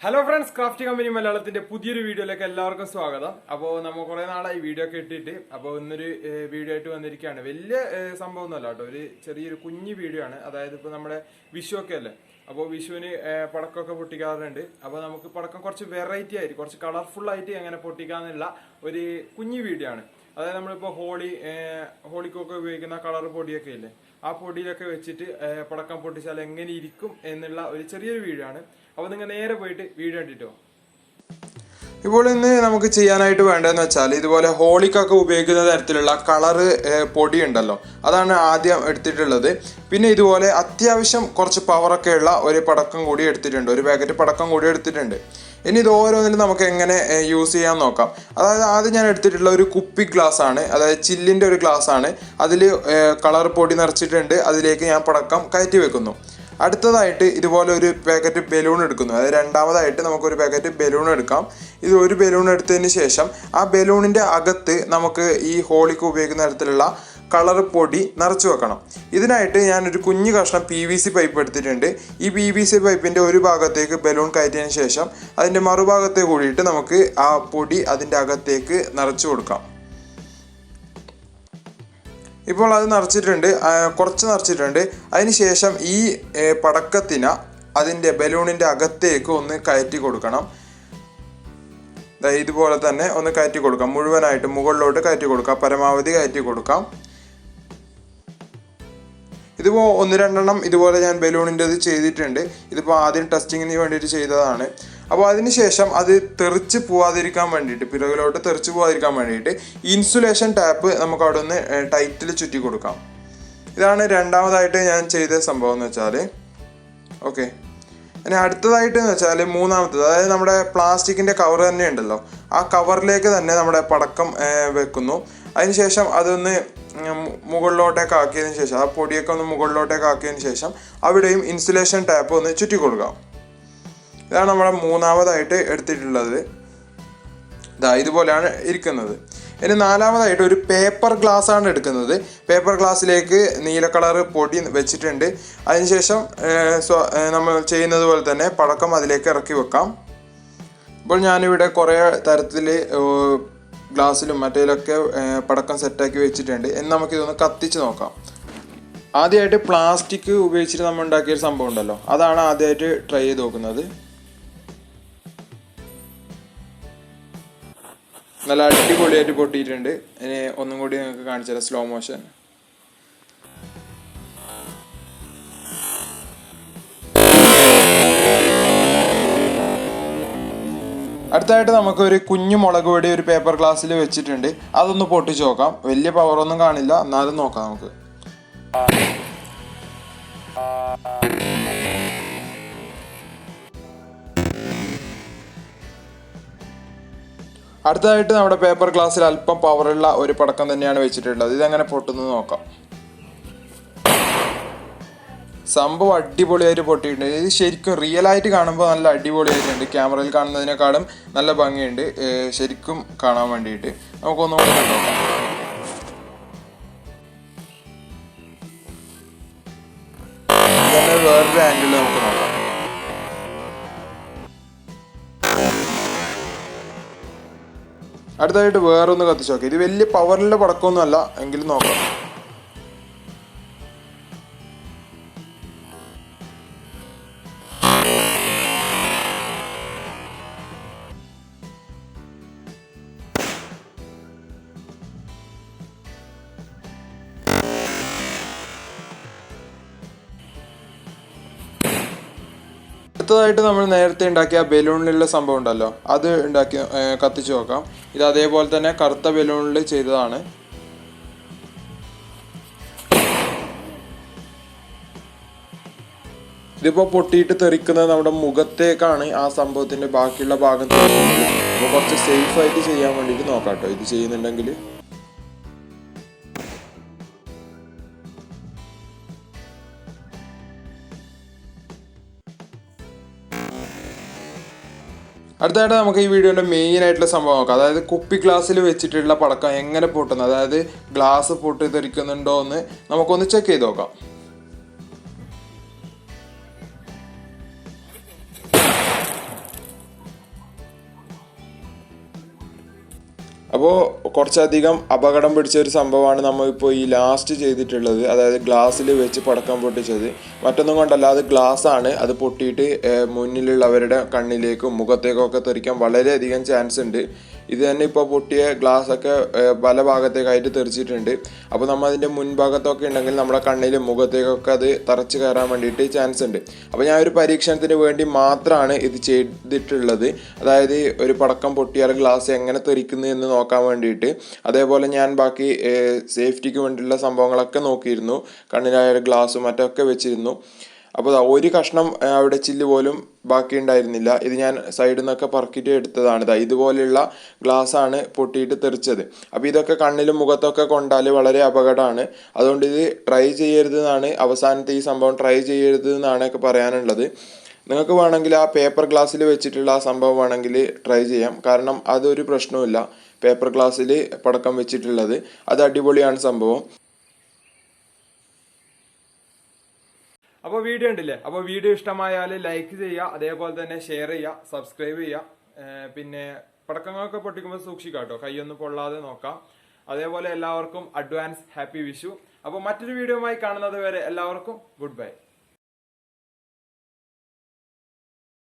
Hello friends, Crafty Company Malayalam പുതിയൊരു വീഡിയോയിലേക്ക് എല്ലാവർക്കും സ്വാഗതം. അപ്പോൾ നമ്മൾ കുറേ നാളായി വീഡിയോ ഒക്കെ ഇട്ടിട്ട് അപ്പോൾ ഇന്നൊരു വീഡിയോ ആയിട്ട് വന്നിരിക്കുകയാണ്. വലിയ സംഭവമൊന്നുമല്ല കേട്ടോ, ഒരു ചെറിയൊരു കുഞ്ഞു വീഡിയോ ആണ്. അതായത് ഇപ്പോൾ നമ്മുടെ വിഷു ഒക്കെ അല്ലേ, അപ്പോൾ വിഷുവിന് പടക്കമൊക്കെ പൊട്ടിക്കാറുണ്ട്. അപ്പോൾ നമുക്ക് പടക്കം കുറച്ച് വെറൈറ്റി ആയിട്ട് കുറച്ച് കളർഫുൾ ആയിട്ട് എങ്ങനെ പൊട്ടിക്കാന്നുള്ള ഒരു കുഞ്ഞു വീഡിയോ ആണ്. അതായത് നമ്മളിപ്പോൾ ഹോളിക്കൊക്കെ ഉപയോഗിക്കുന്ന കളർ പൊടിയൊക്കെ ഇല്ലേ, ആ പൊടിയിലൊക്കെ വെച്ചിട്ട് പടക്കം പൊട്ടിച്ചാൽ എങ്ങനെ ഇരിക്കും എന്നുള്ള ഒരു ചെറിയൊരു വീഡിയോ ആണ്. അപ്പോൾ നിങ്ങൾ നേരെ പോയിട്ട് വീഡിയോ കണ്ടിട്ടോ. ഇപ്പോൾ ഇന്ന് നമുക്ക് ചെയ്യാനായിട്ട് വേണ്ടതെന്ന് വെച്ചാൽ ഇതുപോലെ ഹോളിക്കൊക്കെ ഉപയോഗിക്കുന്ന തരത്തിലുള്ള കളറ് പൊടി ഉണ്ടല്ലോ, അതാണ് ആദ്യം എടുത്തിട്ടുള്ളത്. പിന്നെ ഇതുപോലെ അത്യാവശ്യം കുറച്ച് പവറൊക്കെ ഉള്ള ഒരു പടക്കം കൂടി എടുത്തിട്ടുണ്ട്, ഒരു പാക്കറ്റ് പടക്കം കൂടി എടുത്തിട്ടുണ്ട്. ഇനി ഇത് ഓരോന്നിലും നമുക്ക് എങ്ങനെ യൂസ് ചെയ്യാൻ നോക്കാം. അതായത് ആദ്യം ഞാൻ എടുത്തിട്ടുള്ള ഒരു കുപ്പി ഗ്ലാസ് ആണ്, അതായത് ചില്ലിൻ്റെ ഒരു ഗ്ലാസ് ആണ്. അതിൽ കളർ പൊടി നിറച്ചിട്ടുണ്ട്, അതിലേക്ക് ഞാൻ പടക്കം കയറ്റി വെക്കുന്നു. അടുത്തതായിട്ട് ഇതുപോലെ ഒരു പാക്കറ്റ് ബലൂൺ എടുക്കുന്നു. അതായത് രണ്ടാമതായിട്ട് നമുക്കൊരു പാക്കറ്റ് ബലൂൺ എടുക്കാം. ഇത് ഒരു ബലൂൺ എടുത്തതിന് ശേഷം ആ ബലൂണിൻ്റെ അകത്ത് നമുക്ക് ഈ ഹോളിക്ക് ഉപയോഗിക്കുന്ന തരത്തിലുള്ള കളർ പൊടി നിറച്ച് വെക്കണം. ഇതിനായിട്ട് ഞാനൊരു കുഞ്ഞു കഷ്ണം PVC പൈപ്പ് എടുത്തിട്ടുണ്ട്. ഈ PVC പൈപ്പിൻ്റെ ഒരു ഭാഗത്തേക്ക് ബലൂൺ കയറ്റിയതിന് ശേഷം അതിൻ്റെ മറുഭാഗത്തെ കൂടിയിട്ട് നമുക്ക് ആ പൊടി അതിൻ്റെ അകത്തേക്ക് നിറച്ച് കൊടുക്കാം. ഇപ്പോൾ അത് നിറച്ചിട്ടുണ്ട്, കുറച്ച് നിറച്ചിട്ടുണ്ട്. അതിന് ശേഷം ഈ പടക്കത്തിന് അതിൻ്റെ ബലൂണിൻ്റെ അകത്തേക്ക് ഒന്ന് കയറ്റി കൊടുക്കണം. ഇതുപോലെ തന്നെ ഒന്ന് കയറ്റി കൊടുക്കാം, മുഴുവനായിട്ട് മുകളിലോട്ട് കയറ്റി കൊടുക്കാം, പരമാവധി കയറ്റി കൊടുക്കാം. ഇതിപ്പോൾ 1-2 ഇതുപോലെ ഞാൻ ബലൂണിൻ്റെത് ചെയ്തിട്ടുണ്ട്. ഇതിപ്പോൾ ആദ്യം ടെസ്റ്റിങ്ങിന് വേണ്ടിയിട്ട് ചെയ്തതാണ്. അപ്പോൾ അതിന് ശേഷം അത് തെറിച്ച് പോവാതിരിക്കാൻ വേണ്ടിയിട്ട്, പിറകിലോട്ട് തെറിച്ച് പോവാതിരിക്കാൻ വേണ്ടിയിട്ട് ഇൻസുലേഷൻ ടാപ്പ് നമുക്ക് അവിടെ ഒന്ന് ടൈറ്റിൽ ചുറ്റി കൊടുക്കാം. ഇതാണ് രണ്ടാമതായിട്ട് ഞാൻ ചെയ്ത സംഭവം എന്ന് വെച്ചാൽ. ഓക്കെ, ഇനി അടുത്തതായിട്ട് എന്ന് വെച്ചാൽ മൂന്നാമത്തത്, അതായത് നമ്മുടെ പ്ലാസ്റ്റിക്കിൻ്റെ കവർ തന്നെ ഉണ്ടല്ലോ, ആ കവറിലേക്ക് തന്നെ നമ്മുടെ പടക്കം വെക്കുന്നു. അതിനുശേഷം അതൊന്ന് മുകളിലോട്ടേക്ക് ആക്കിയതിന് ശേഷം ആ പൊടിയൊക്കെ ഒന്ന് മുകളിലോട്ടേക്ക് ആക്കിയതിന് ശേഷം അവിടെയും ഇൻസുലേഷൻ ടാപ്പ് ഒന്ന് ചുറ്റി കൊടുക്കാം. ഇതാണ് നമ്മുടെ മൂന്നാമതായിട്ട് എടുത്തിട്ടുള്ളത്. ഇതുപോലെയാണ് ഇരിക്കുന്നത്. ഇനി നാലാമതായിട്ട് ഒരു പേപ്പർ ഗ്ലാസ് ആണ് എടുക്കുന്നത്. പേപ്പർ ഗ്ലാസ്സിലേക്ക് നീല കളർ പൊടി വെച്ചിട്ടുണ്ട്. അതിനുശേഷം നമ്മൾ ചെയ്യുന്നത് പോലെ തന്നെ പടക്കം അതിലേക്ക് ഇറക്കി വെക്കാം. ഇപ്പോൾ ഞാനിവിടെ കുറേ തരത്തിൽ ഗ്ലാസ്സിലും മറ്റേലൊക്കെ പടക്കം സെറ്റാക്കി വെച്ചിട്ടുണ്ട്. ഇനി നമുക്കിതൊന്ന് കത്തിച്ച് നോക്കാം. ആദ്യമായിട്ട് പ്ലാസ്റ്റിക് ഉപയോഗിച്ചിട്ട് നമ്മൾ ഉണ്ടാക്കിയൊരു സംഭവം ഉണ്ടല്ലോ, അതാണ് ആദ്യമായിട്ട് ട്രൈ ചെയ്ത് നോക്കുന്നത്. നല്ല അടിപൊളിയായിട്ട് പൊട്ടിയിട്ടുണ്ട്. ഇനി ഒന്നും കൂടി നിങ്ങൾക്ക് കാണിച്ചു തരാം, സ്ലോ മോഷൻ. അടുത്തായിട്ട് നമുക്കൊരു കുഞ്ഞു മുളക് പൊടി ഒരു പേപ്പർ ഗ്ലാസ്സിൽ വെച്ചിട്ടുണ്ട്. അതൊന്ന് പൊട്ടിച്ച് നോക്കാം. വലിയ പവറൊന്നും കാണില്ല, എന്നാലും നോക്കാം നമുക്ക്. അടുത്തതായിട്ട് നമ്മുടെ പേപ്പർ ഗ്ലാസ്സിൽ അല്പം പവറുള്ള ഒരു പടക്കം തന്നെയാണ് വെച്ചിട്ടുള്ളത്. ഇതെങ്ങനെ പൊട്ടുന്നത് നോക്കാം. സംഭവം അടിപൊളിയായിട്ട് പൊട്ടിയിട്ടുണ്ട്. ഇത് ശരിക്കും റിയലായിട്ട് കാണുമ്പോൾ നല്ല അടിപൊളിയായിട്ടുണ്ട്. ക്യാമറയിൽ കാണുന്നതിനേക്കാളും നല്ല ഭംഗിയുണ്ട് ശരിക്കും കാണാൻ വേണ്ടിയിട്ട്. നമുക്കൊന്നുകൂടി കണ്ടോക്കാം. ഇതന്നെ വേറൊരു ആംഗിളിൽ നമുക്ക് നോക്കാം. അടുത്തായിട്ട് വേറൊന്ന് കത്തിച്ച് നോക്കാം. ഇത് വലിയ പവറിലുള്ള പടക്കമൊന്നും അല്ല, എങ്കിലും നോക്കാം. അടുത്തതായിട്ട് നമ്മൾ നേരത്തെ ഉണ്ടാക്കിയ ബലൂണിലുള്ള സംഭവം ഉണ്ടല്ലോ, അത് കത്തിച്ച് നോക്കാം. ഇത് അതേപോലെ തന്നെ കറുത്ത ബലൂണിൽ ചെയ്തതാണ്. ഇതിപ്പോൾ പൊട്ടിയിട്ട് തെറിക്കുന്നത് നമ്മുടെ മുഖത്തേക്കാണ് ആ സംഭവത്തിൻ്റെ ബാക്കിയുള്ള ഭാഗം തെറിക്കുന്നത്. അപ്പോൾ കുറച്ച് സേഫായിട്ട് ചെയ്യാൻ വേണ്ടിയിട്ട് നോക്കാം കേട്ടോ ഇത് ചെയ്യുന്നുണ്ടെങ്കിൽ. അടുത്തായിട്ട് നമുക്ക് ഈ വീഡിയോൻ്റെ മെയിൻ ആയിട്ടുള്ള സംഭവം നോക്കാം. അതായത് കുപ്പി ഗ്ലാസ്സിൽ വെച്ചിട്ടുള്ള പടക്കം എങ്ങനെ പൊട്ടുന്നത്, അതായത് ഗ്ലാസ് പൊട്ടി തെറിക്കുന്നുണ്ടോ എന്ന് നമുക്കൊന്ന് ചെക്ക് ചെയ്ത് നോക്കാം. അപ്പോൾ കുറച്ചധികം അപകടം പിടിച്ച ഒരു സംഭവമാണ് നമ്മളിപ്പോൾ ഈ ലാസ്റ്റ് ചെയ്തിട്ടുള്ളത്. അതായത് ഗ്ലാസ്സിൽ വെച്ച് പടക്കം പൊട്ടിച്ചത്. മറ്റൊന്നും കൊണ്ടല്ല, അത് ഗ്ലാസ്സാണ്. അത് പൊട്ടിയിട്ട് മുന്നിലുള്ളവരുടെ കണ്ണിലേക്കും മുഖത്തേക്കും ഒക്കെ തെറിക്കാൻ വളരെയധികം ചാൻസ് ഉണ്ട്. ഇത് തന്നെ ഇപ്പോൾ പൊട്ടിയ ഗ്ലാസ്സൊക്കെ പല ഭാഗത്തേക്കായിട്ട് തെറിച്ചിട്ടുണ്ട്. അപ്പോൾ നമ്മൾ അതിൻ്റെ മുൻഭാഗത്തൊക്കെ ഉണ്ടെങ്കിൽ നമ്മുടെ കണ്ണിലും മുഖത്തേക്കൊക്കെ അത് തറച്ച് കയറാൻ വേണ്ടിയിട്ട് ചാൻസ് ഉണ്ട്. അപ്പോൾ ഞാൻ ഒരു പരീക്ഷണത്തിന് വേണ്ടി മാത്രമാണ് ഇത് ചെയ്തിട്ടുള്ളത്. അതായത് ഒരു പടക്കം പൊട്ടിയാൽ ഗ്ലാസ് എങ്ങനെ തെറിക്കുന്നു എന്ന് നോക്കാൻ വേണ്ടിയിട്ട്. അതേപോലെ ഞാൻ ബാക്കി സേഫ്റ്റിക്ക് വേണ്ടിയുള്ള സംഭവങ്ങളൊക്കെ നോക്കിയിരുന്നു. കണ്ണിലായ ഗ്ലാസ്സും മറ്റൊക്കെ വെച്ചിരുന്നു. അപ്പോൾ ഒരു കഷ്ണം അവിടെ ചില്ല് പോലും ബാക്കി ഉണ്ടായിരുന്നില്ല. ഇത് ഞാൻ സൈഡിൽ നിന്നൊക്കെ പറക്കിയിട്ട് എടുത്തതാണ്. ഇതുപോലെയുള്ള ഗ്ലാസ്സാണ് പൊട്ടിയിട്ട് തെറിച്ചത്. അപ്പോൾ ഇതൊക്കെ കണ്ണിലും മുഖത്തൊക്കെ കൊണ്ടാൽ വളരെ അപകടമാണ്. അതുകൊണ്ട് ഇത് ട്രൈ ചെയ്യരുതെന്നാണ്, അവസാനത്തെ ഈ സംഭവം ട്രൈ ചെയ്യരുതെന്നാണ് ഒക്കെ പറയാനുള്ളത്. നിങ്ങൾക്ക് വേണമെങ്കിൽ ആ പേപ്പർ ഗ്ലാസ്സിൽ വെച്ചിട്ടുള്ള ആ സംഭവം വേണമെങ്കിൽ ട്രൈ ചെയ്യാം. കാരണം അതൊരു പ്രശ്നവുമില്ല. പേപ്പർ ഗ്ലാസ്സിൽ പടക്കം വെച്ചിട്ടുള്ളത് അത് അടിപൊളിയാണ് സംഭവം. അപ്പോൾ വീഡിയോ ഉണ്ടല്ലേ, അപ്പോൾ വീഡിയോ ഇഷ്ടമായാൽ ലൈക്ക് ചെയ്യുക, അതേപോലെ തന്നെ ഷെയർ ചെയ്യുക, സബ്സ്ക്രൈബ് ചെയ്യുക. പിന്നെ പടക്കങ്ങളൊക്കെ പൊട്ടിക്കുമ്പോൾ സൂക്ഷിക്കുക കേട്ടോ, കൈയൊന്നും പൊള്ളാതെ നോക്കാം. അതേപോലെ എല്ലാവർക്കും അഡ്വാൻസ് ഹാപ്പി വിഷു. അപ്പോൾ മറ്റൊരു വീഡിയോയുമായി കാണുന്നത് വരെ എല്ലാവർക്കും ഗുഡ് ബൈ.